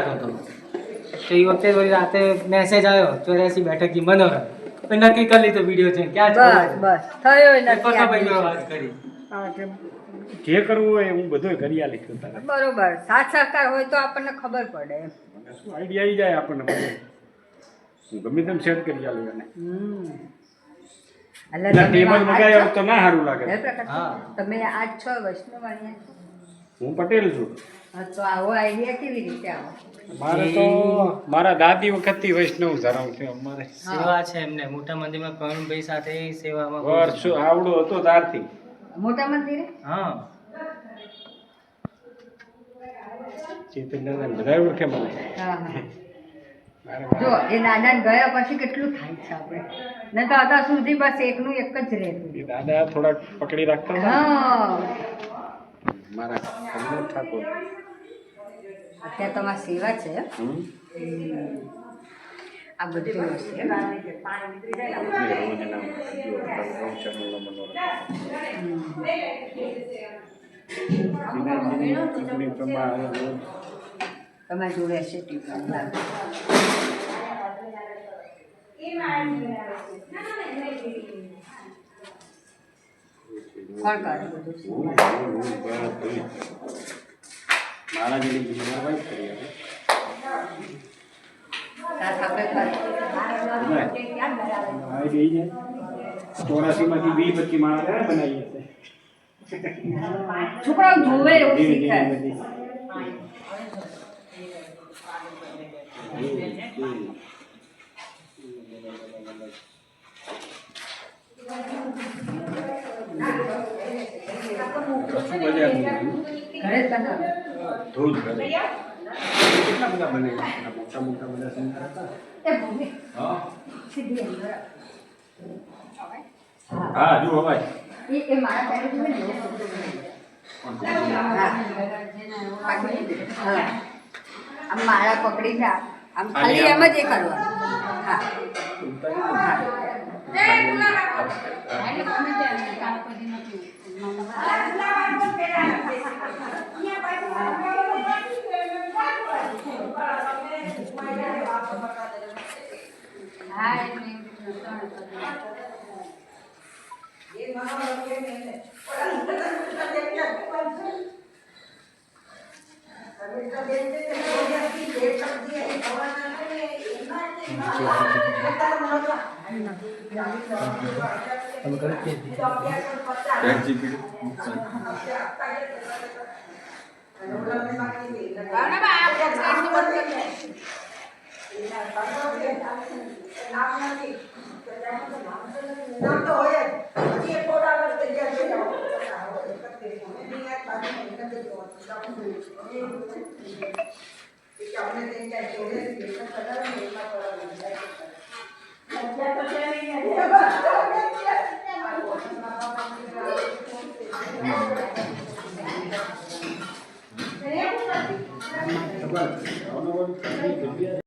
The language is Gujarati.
હતો તો એ વખતે વળી રાતે મેસેજ આવ્યો 84 બેઠક મનોરમ નક્કી કરી લીધો વિડીયો છે ક્યાં બસ થયો વાત કરી જે કરવું હોય હું બધું કરી આલી બરોબર સાથ સહકાર હોય તો આપણને ખબર પડે શું આઈડિયા આવી જાય આપણને બધું હું ગમે તેમ સેટ કરી આલું એને ટેબલ મગાવ્યો તો ના સારું લાગે તમે આજ 6 વર્ષનો વાણિયા હું પટેલ છું તો આવો આઈડિયા કેવી રીતે આવો મારે તો મારા દાદી વખતથી વૈષ્ણવ ધર્મ છે અમારે સેવા છે એમને મોટા મંદિરમાં પ્રવીણભાઈ સાથે સેવામાં વર્ષો આવડો હતો ત્યારથી મોટા મંદિરે હા ચેતનદાદા બધા ઓળખે મને જો એ દાદા ગયા પછી કેટલું થાય છે આપણે ને તો અત્યાર સુધી બસ એકનું એક જ રહેતું એ દાદા થોડાક પકડી રાખતા હતા હા મારા કમલેશ ઠાકોર અત્યારે તમારી સેવા છે આ બધું હશે તમે જોડે હશે કોણ કરે બધું મારા જેવી બીમાર વાઈફ કરી આપે 84 માંથી 20-25 માળા બનાવી હશે છોકરાઓ જોવે એવું શીખે ઘરે બનાવે ધોધ ઘરે કેટલા બધા બને મોટા મોટા બધા શંકર હતા હા હા જો અવાજ એ મારા પહેલે જોવે ને આમ માળા પકડી જા આમ ખાલી એમ જ એ કરવાનું હા